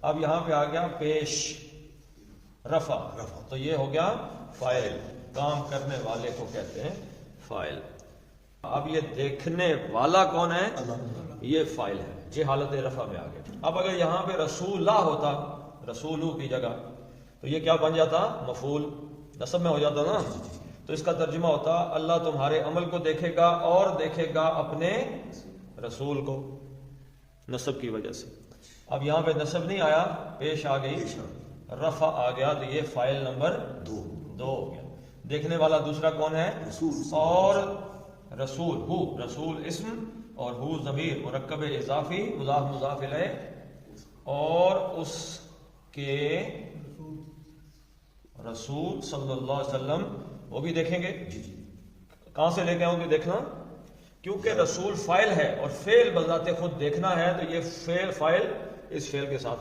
अब यहां पे आ गया पेश रफा, तो ये हो गया फाइल, काम करने वाले को कहते हैं फाइल। अब ये देखने वाला कौन है? ये फाइल है, ये हालत रफा में आ गया। अब अगर यहां पे रसूला होता, रसूलू की जगह, तो ये क्या बन जाता? मफूल, नसब में हो जाता ना। तो इसका तर्जुमा होता अल्लाह तुम्हारे अमल को देखेगा और देखेगा अपने रसूल को, नसब की वजह से। अब यहां पे नसब नहीं आया, पेश आ गई, रफा आ गया, तो ये फाइल नंबर 2 हो गया। देखने वाला दूसरा कौन है? और रसूल, हु, रसूल इस्म और हु ज़मीर मुरक्कब इज़ाफ़ी मुज़ाफ़ मुज़ाफ़ इलैह, और उसके रसूल सल्लल्लाहु अलैहि वसल्लम, वो भी देखेंगे। कहां से लेके आऊंगे देखना, क्योंकि रसूल फाइल है और फेल बजाते खुद देखना है, तो ये फेल फाइल इस फेल के साथ